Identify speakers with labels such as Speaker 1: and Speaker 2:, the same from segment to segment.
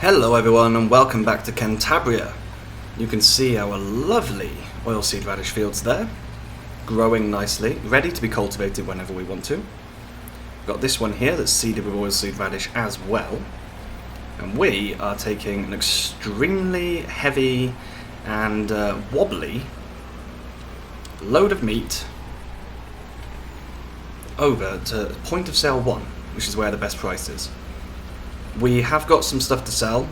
Speaker 1: Hello everyone and welcome back to Cantabria. You can see our lovely oilseed radish fields there, growing nicely, ready to be cultivated whenever we want to. We've got this one here that's seeded with oilseed radish as well. And we are taking an extremely heavy and wobbly load of meat over to point of sale 1, which is where the best price is. We have got some stuff to sell,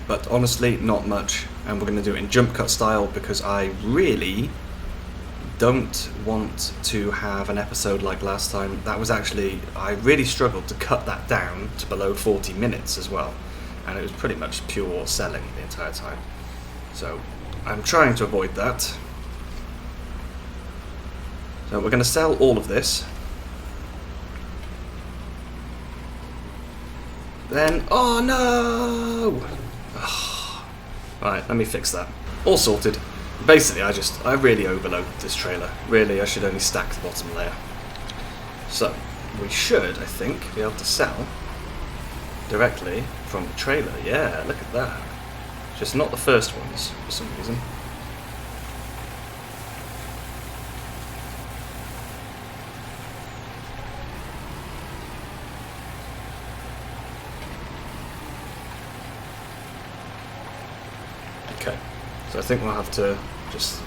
Speaker 1: but honestly not much, and we're going to do it in jump cut style because I really don't want to have an episode like last time. That was actually, I really struggled to cut that down to below 40 minutes as well, and it was pretty much pure selling the entire time. So I'm trying to avoid that. So we're going to sell all of this. Then, oh no! Oh. Right, let me fix that. All sorted. Basically, I really overloaded this trailer. Really, I should only stack the bottom layer. So, we should, I think, be able to sell directly from the trailer. Yeah, look at that. Just not the first ones, for some reason. Okay, so I think we'll have to just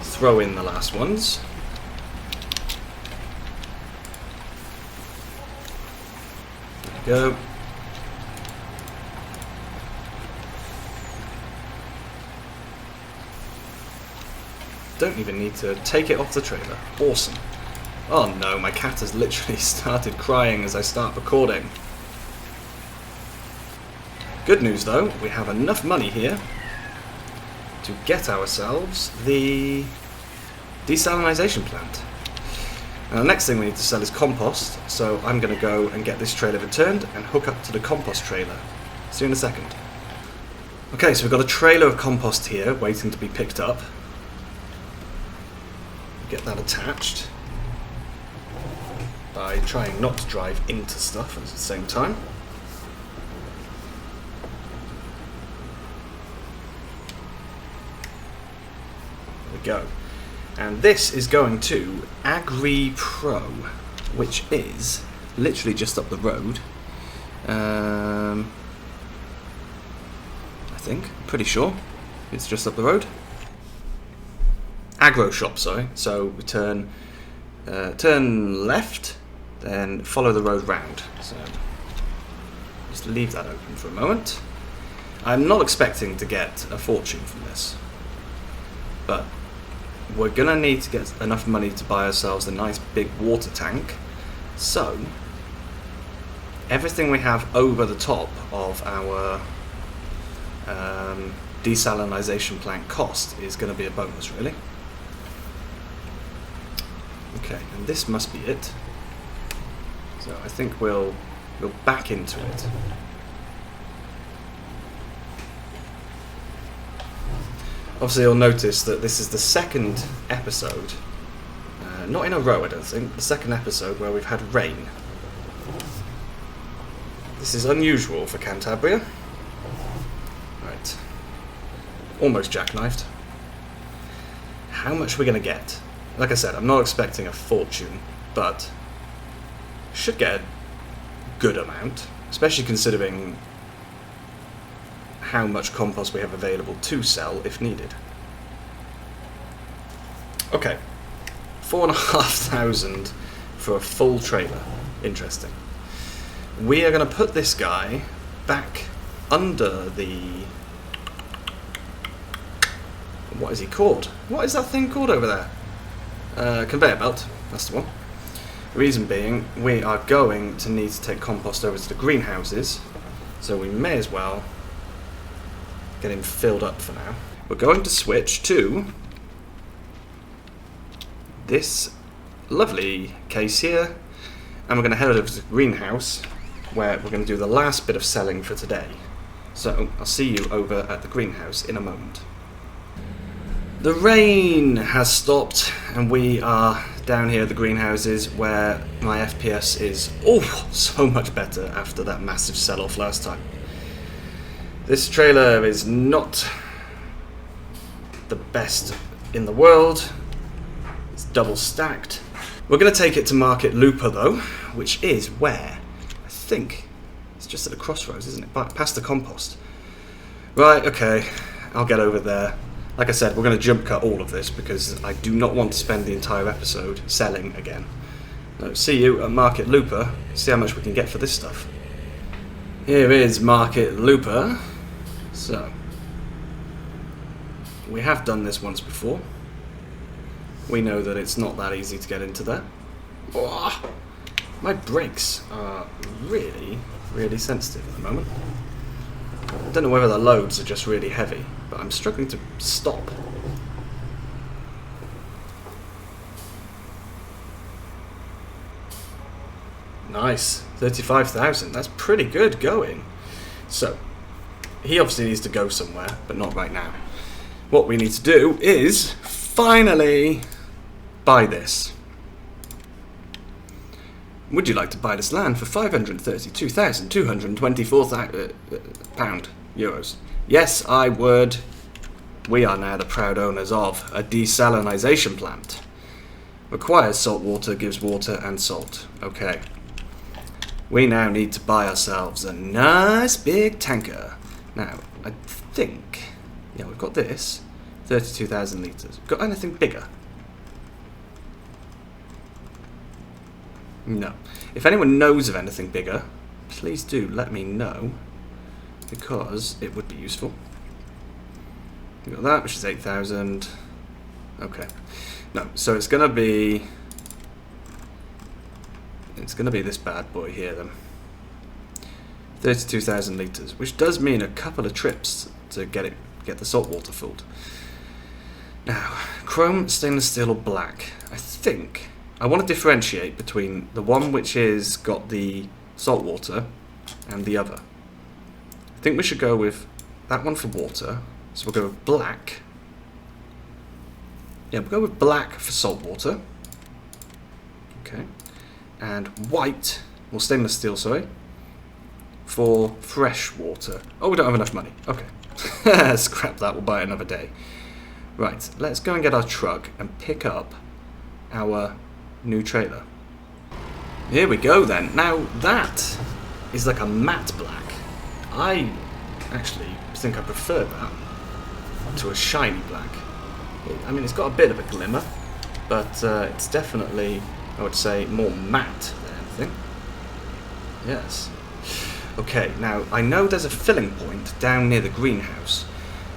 Speaker 1: throw in the last ones. There we go. Don't even need to take it off the trailer. Awesome. Oh no, my cat has literally started crying as I start recording. Good news though, we have enough money here to get ourselves the desalinization plant. Now the next thing we need to sell is compost, so I'm going to go and get this trailer returned and hook up to the compost trailer. See you in a second. Okay, so we've got a trailer of compost here waiting to be picked up. Get that attached by trying not to drive into stuff at the same time. Go. And this is going to Agri Pro, which is literally just up the road. I think, pretty sure it's just up the road. Agro shop, sorry. So we turn left, then follow the road round. So just leave that open for a moment. I'm not expecting to get a fortune from this, but we're gonna need to get enough money to buy ourselves a nice big water tank. So everything we have over the top of our desalinization plant cost is going to be a bonus, really. Okay, and this must be it. So I think we'll back into it. Obviously you'll notice that this is the second episode, not in a row I don't think, the second episode where we've had rain. This is unusual for Cantabria. Right, almost jackknifed. How much are we going to get? Like I said, I'm not expecting a fortune, but should get a good amount, especially considering how much compost we have available to sell if needed. Okay, 4,500 for a full trailer. Interesting. We are going to put this guy back under the... what is he called? What is that thing called over there? Conveyor belt, that's the one. The reason being, we are going to need to take compost over to the greenhouses, so we may as well get him filled up for now. We're going to switch to this lovely case here, and we're going to head over to the greenhouse where we're going to do the last bit of selling for today. So I'll see you over at the greenhouse in a moment. The rain has stopped and we are down here at the greenhouses where my FPS is so much better after that massive sell-off last time. This trailer is not the best in the world. It's double stacked. We're going to take it to Market Looper though, which is where? I think it's just at the crossroads, isn't it? Past the compost. Right, okay, I'll get over there. Like I said, we're going to jump cut all of this because I do not want to spend the entire episode selling again. So, see you at Market Looper, see how much we can get for this stuff. Here is Market Looper. So, we have done this once before. We know that it's not that easy to get into there. Oh, my brakes are really, really sensitive at the moment. I don't know whether the loads are just really heavy, but I'm struggling to stop. Nice, 35,000, that's pretty good going. So, he obviously needs to go somewhere, but not right now. What we need to do is, finally, buy this. Would you like to buy this land for €532,224? Yes, I would. We are now the proud owners of a desalinization plant. Requires salt water, gives water and salt. Okay. We now need to buy ourselves a nice big tanker. Now, I think, yeah, we've got this, 32,000 litres. Got anything bigger? No. If anyone knows of anything bigger, please do let me know, because it would be useful. We've got that, which is 8,000. Okay. No, so it's gonna be this bad boy here then. 32,000 litres, which does mean a couple of trips to get the salt water filled. Now, chrome, stainless steel or black. I think I want to differentiate between the one which is got the salt water and the other. I think we should go with that one for water. So we'll go with black. Yeah, we'll go with black for salt water. Okay. And white, or stainless steel, sorry, for fresh water. Oh, we don't have enough money. Okay. Scrap that, we'll buy it another day. Right, let's go and get our truck and pick up our new trailer. Here we go then. Now that is like a matte black. I actually think I prefer that to a shiny black. I mean, it's got a bit of a glimmer, but it's definitely, I would say, more matte than anything. Yes. Okay, now I know there's a filling point down near the greenhouse.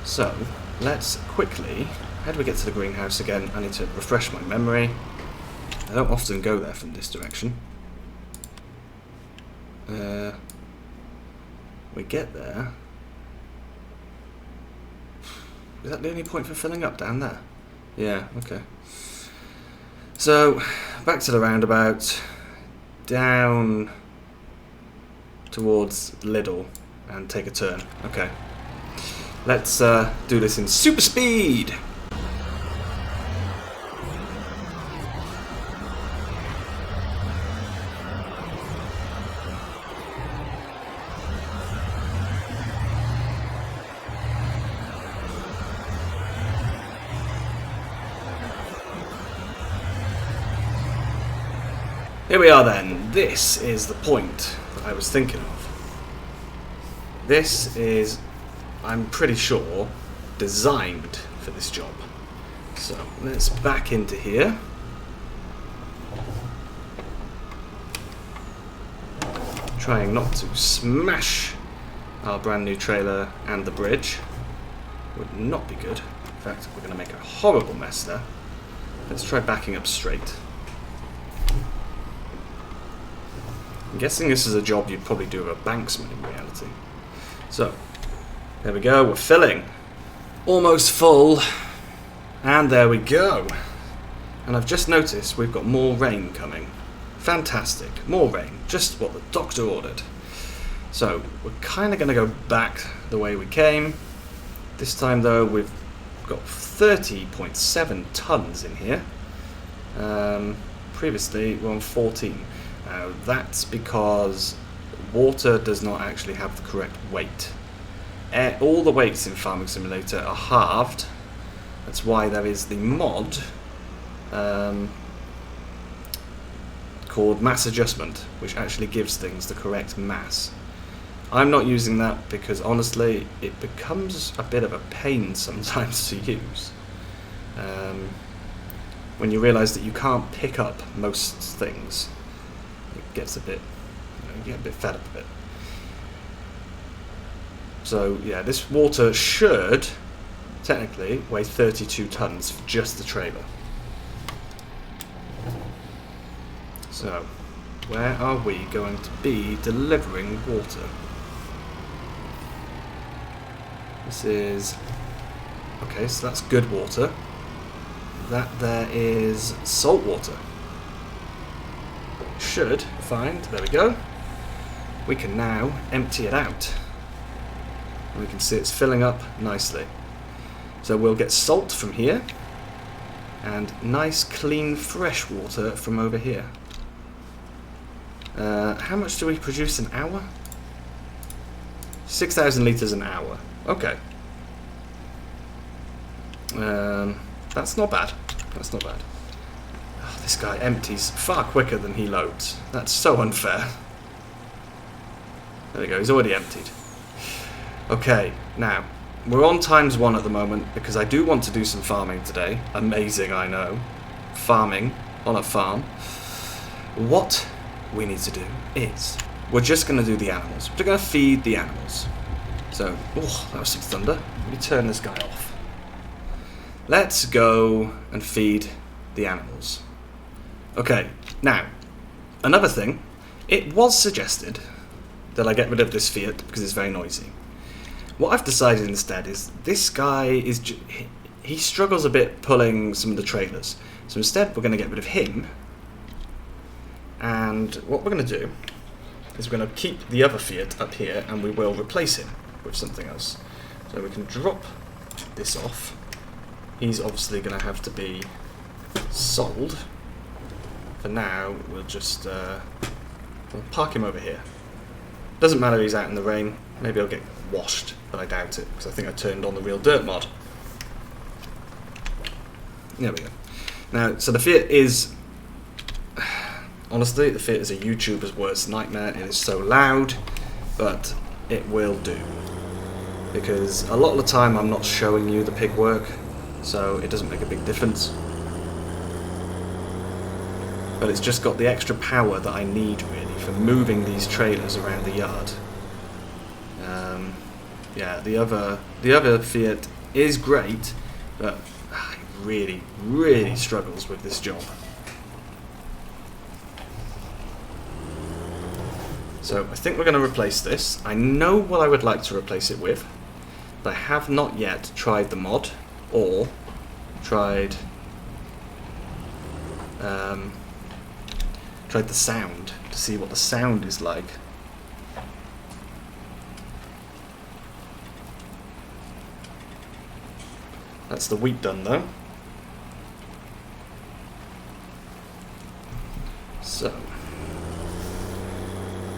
Speaker 1: So, let's quickly, how do we get to the greenhouse again? I need to refresh my memory. I don't often go there from this direction. We get there. Is that the only point for filling up down there? Yeah, okay. So, back to the roundabout, down towards Lidl, and take a turn. Okay. Let's do this in super speed! Here we are then. This is the point that I was thinking of. This is, I'm pretty sure, designed for this job. So let's back into here. Trying not to smash our brand new trailer and the bridge. Would not be good. In fact, we're going to make a horrible mess there. Let's try backing up straight. I'm guessing this is a job you'd probably do with a banksman in reality. So, there we go, we're filling. Almost full. And there we go. And I've just noticed we've got more rain coming. Fantastic, more rain. Just what the doctor ordered. So, we're kind of going to go back the way we came. This time though, we've got 30.7 tons in here. Previously, we're on 14. Now, that's because water does not actually have the correct weight. all the weights in Farming Simulator are halved. That's why there is the mod called Mass Adjustment, which actually gives things the correct mass. I'm not using that because honestly it becomes a bit of a pain sometimes to use. When you realise that you can't pick up most things, it gets a bit, you get a bit fed up of it. So yeah, this water should technically weigh 32 tons for just the trailer. So, where are we going to be delivering water? This is... okay, so that's good water. That there is salt water. Should find, there we go. We can now empty it out. And we can see it's filling up nicely. So we'll get salt from here, and nice, clean, fresh water from over here. How much do we produce an hour? 6,000 litres an hour. Okay. That's not bad. That's not bad. Oh, this guy empties far quicker than he loads. That's so unfair. There we go, he's already emptied. Okay, now, we're on ×1 at the moment because I do want to do some farming today. Amazing, I know. Farming on a farm. What we need to do is, we're just going to do the animals. We're going to feed the animals. So, oh, that was some thunder. Let me turn this guy off. Let's go and feed the animals. Okay, now, another thing. It was suggested that I get rid of this Fiat because it's very noisy. What I've decided instead is this guy is he struggles a bit pulling some of the trailers. So instead we're going to get rid of him. And what we're going to do is we're going to keep the other Fiat up here and we will replace him with something else. So we can drop this off. He's obviously going to have to be sold. For now, we'll just we'll park him over here. Doesn't matter if he's out in the rain. Maybe I'll get washed, but I doubt it, because I think I turned on the real dirt mod. There we go. Now, so the Fiat is... honestly, the Fiat is a YouTuber's worst nightmare. It is so loud, but it will do. Because a lot of the time I'm not showing you the pig work, so it doesn't make a big difference. But it's just got the extra power that I need, really, for moving these trailers around the yard. Yeah, the other Fiat is great, but it really, really struggles with this job. So I think we're going to replace this. I know what I would like to replace it with, but I have not yet tried the mod or tried the sound to see what the sound is like. That's the wheat done though. So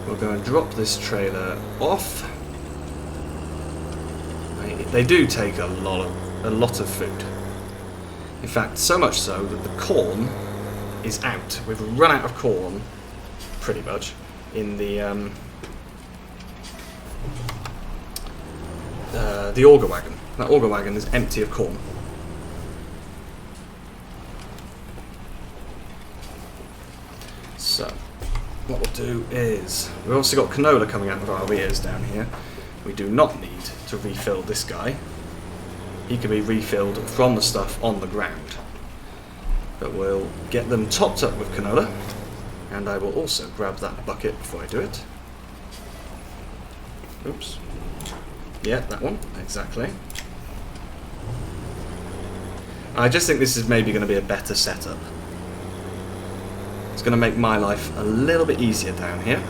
Speaker 1: we'll go and drop this trailer off. They do take a lot of food. In fact, so much so that the corn is out. We've run out of corn, pretty much, in the auger wagon. That auger wagon is empty of corn. So, what we'll do is, we've also got canola coming out of our ears down here. We do not need to refill this guy. He can be refilled from the stuff on the ground. But we'll get them topped up with canola, and I will also grab that bucket before I do it. Oops. Yeah, that one, exactly. I just think this is maybe going to be a better setup. It's going to make my life a little bit easier down here,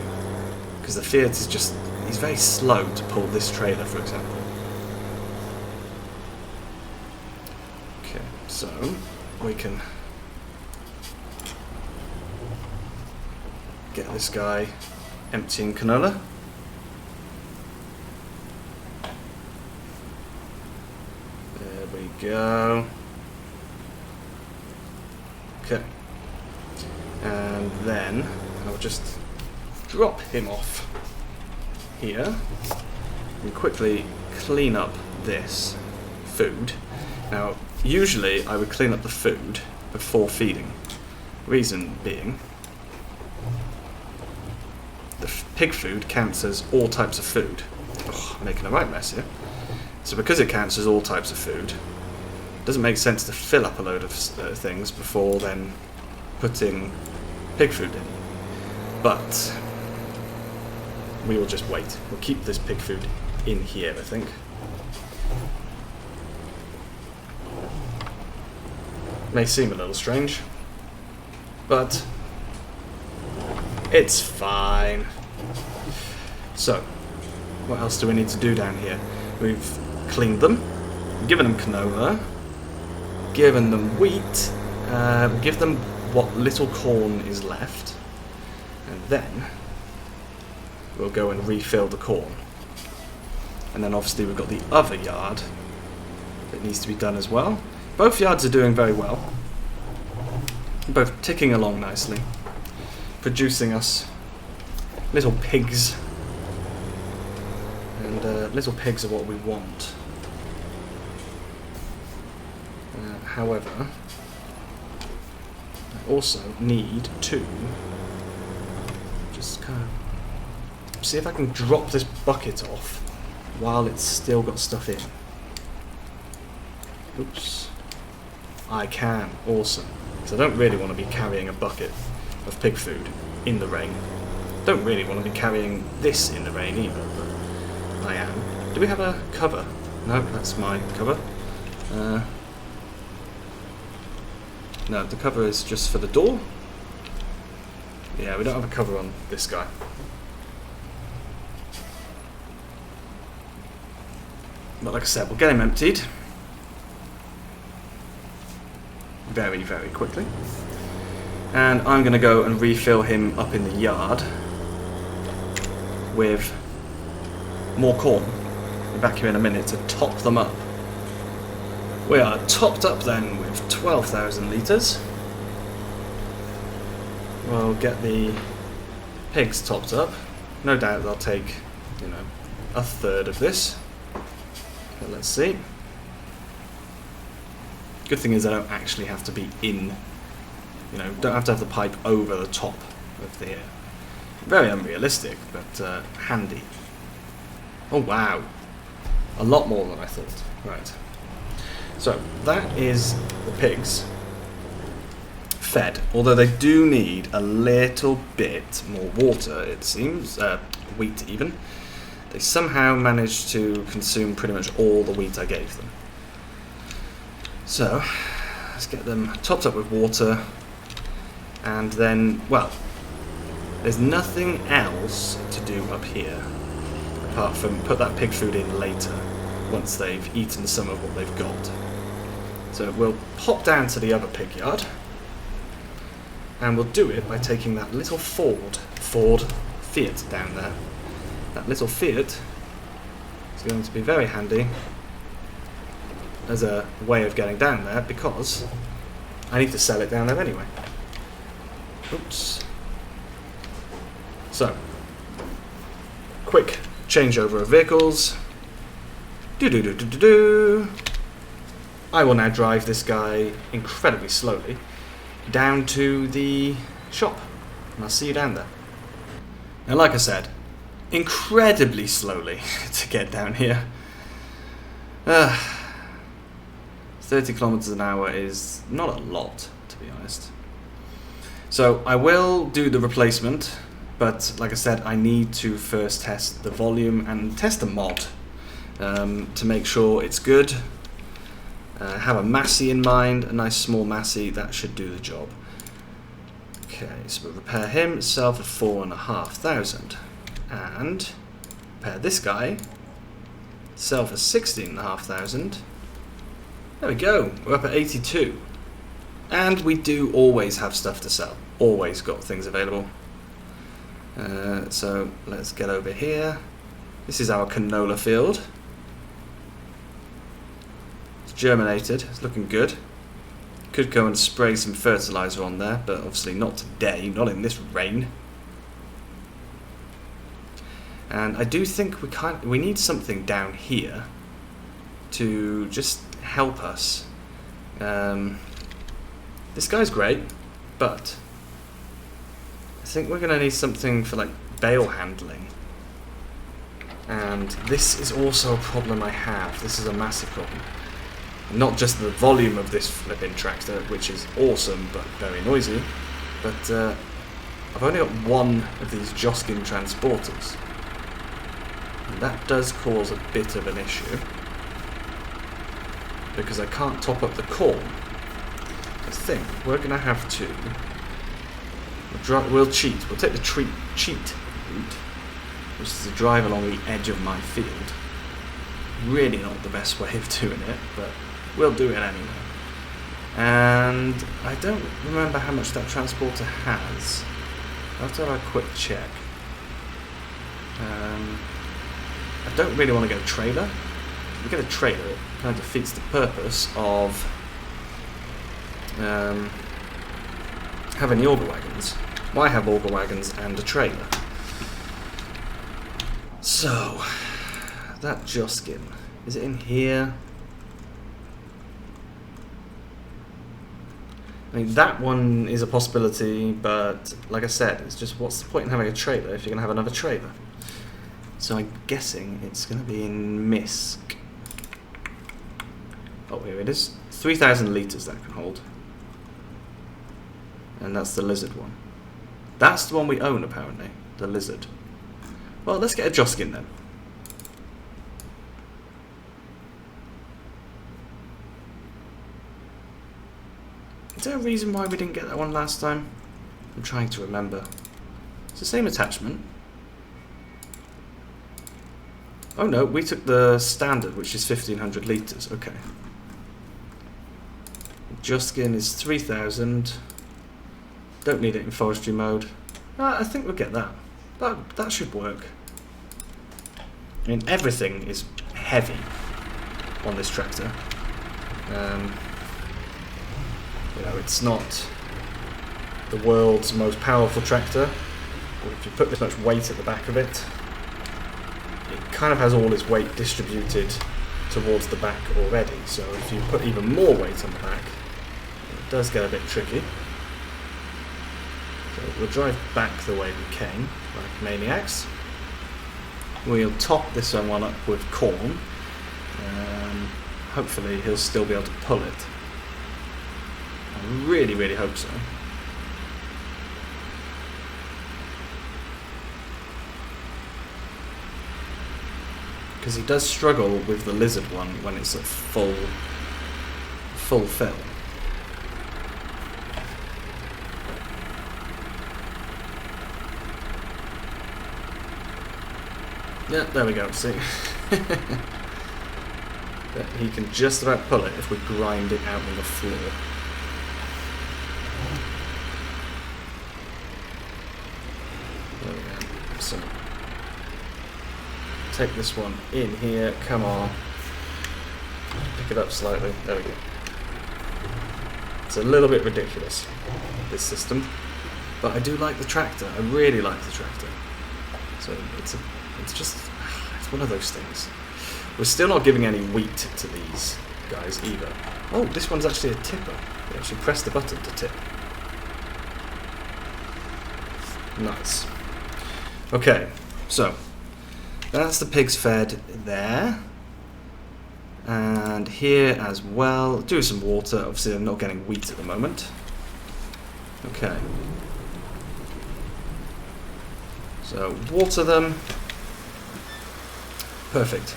Speaker 1: because the Fiat is just, he's very slow to pull this trailer, for example. Okay, so we can get this guy emptying canola. we go. Okay. And then I'll just drop him off here and quickly clean up this food. Now, usually I would clean up the food before feeding. Reason being, the pig food counts as all types of food. Oh, I'm making a right mess here. So because it counts as all types of food, it doesn't make sense to fill up a load of things before then putting pig food in. But we will just wait. We'll keep this pig food in here, I think. May seem a little strange, but it's fine. So, what else do we need to do down here? We've cleaned them, given them canola, given them wheat, give them what little corn is left, and then we'll go and refill the corn. And then obviously we've got the other yard that needs to be done as well. Both yards are doing very well, both ticking along nicely, producing us little pigs, and little pigs are what we want. However, I also need to just kind of see if I can drop this bucket off while it's still got stuff in. Oops. I can, awesome. Because I don't really want to be carrying a bucket of pig food in the rain. Don't really want to be carrying this in the rain either, but I am. Do we have a cover? No, that's my cover. No, the cover is just for the door. Yeah, we don't have a cover on this guy. But like I said, we'll get him emptied very, very quickly. And I'm going to go and refill him up in the yard with more corn. I'll be back here in a minute to top them up. We are topped up then with 12,000 litres. We'll get the pigs topped up. No doubt they'll take, a third of this. But let's see. Good thing is I don't actually have to be in, don't have to have the pipe over the top of the very unrealistic, but handy. Oh wow, a lot more than I thought. Right, so that is the pigs fed, although they do need a little bit more water, it seems, wheat even. They somehow managed to consume pretty much all the wheat I gave them. So, let's get them topped up with water, and then, well, there's nothing else to do up here, apart from put that pig food in later, once they've eaten some of what they've got. So we'll pop down to the other pig yard, and we'll do it by taking that little Ford Fiat down there. That little Fiat is going to be very handy as a way of getting down there, because I need to sell it down there anyway. Oops. So, quick changeover of vehicles. I will now drive this guy incredibly slowly down to the shop, and I'll see you down there. Now, like I said, incredibly slowly to get down here. 30 kilometers an hour is not a lot, to be honest. So I will do the replacement, but like I said, I need to first test the volume and test the mod to make sure it's good. Have a Massey in mind, a nice small Massey, that should do the job. Okay, so we'll repair him, itself at 4,500. And repair this guy, sell for 16,500. There we go, we're up at 82. And we do always have stuff to sell, always got things available. So let's get over here. This is our canola field. Let's germinated. It's looking good. Could go and spray some fertilizer on there, but obviously not today, not in this rain. And I do think we need something down here to just help us. This guy's great, but I think we're going to need something for like bale handling. And this is also a problem I have. This is a massive problem. Not just the volume of this flipping tractor, which is awesome but very noisy, but I've only got one of these Joskin transporters. And that does cause a bit of an issue, because I can't top up the corn. I think we're going to have to... We'll cheat. We'll take the cheat route, which is to drive along the edge of my field. Really not the best way of doing it, but we'll do it anyway. And I don't remember how much that transporter has. I'll have to have a quick check. I don't really want to get a trailer. If we get a trailer, it kind of defeats the purpose of having the auger wagons. Why have auger wagons and a trailer? So, that Joskin, is it in here? I mean, that one is a possibility, but like I said, it's just what's the point in having a trailer if you're going to have another trailer? So I'm guessing it's going to be in Misk. Oh, here it is. 3,000 litres that can hold. And that's the Lizard one. That's the one we own, apparently. The Lizard. Well, let's get a Joskin then. Is there a reason why we didn't get that one last time? I'm trying to remember. It's the same attachment. Oh no, we took the standard, which is 1,500 litres. Okay. Joskin is 3,000. Don't need it in forestry mode. I think we'll get that. That should work. I mean, everything is heavy on this tractor. You know, it's not the world's most powerful tractor. But if you put this much weight at the back of it, it kind of has all its weight distributed towards the back already. So if you put even more weight on the back, it does get a bit tricky. So we'll drive back the way we came, like maniacs. We'll top this one up with corn. Hopefully he'll still be able to pull it. I really, really hope so. Because he does struggle with the Lizard one when it's at full fill. Yeah, there we go, see? But he can just about pull it if we grind it out on the floor. There we go. So, take this one in here, come on. Pick it up slightly, there we go. It's a little bit ridiculous, this system. But I do like the tractor, I really like the tractor. So it's one of those things. We're still not giving any wheat to these guys either. Oh, this one's actually a tipper. You actually press the button to tip. Nice. Okay, so that's the pigs fed there. And here as well, do some water. Obviously I'm not getting wheat at the moment. Okay. So water them. Perfect.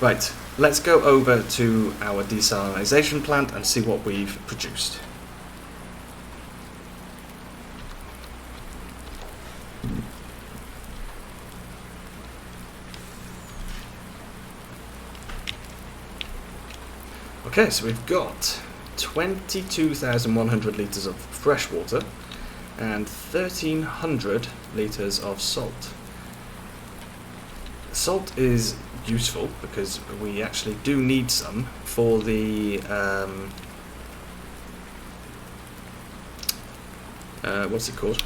Speaker 1: Right, let's go over to our desalination plant and see what we've produced. Okay, so we've got 22,100 litres of fresh water and 1,300 litres of salt. salt is useful because we actually do need some for the what's it called?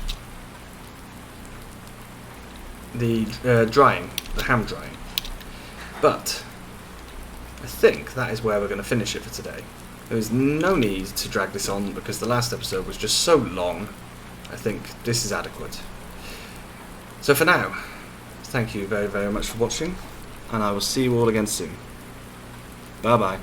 Speaker 1: The drying, the ham drying. But I think that is where we're going to finish it for today. There is no need to drag this on because the last episode was just so long. I think this is adequate. So for now, thank you very, very much for watching, and I will see you all again soon. Bye bye.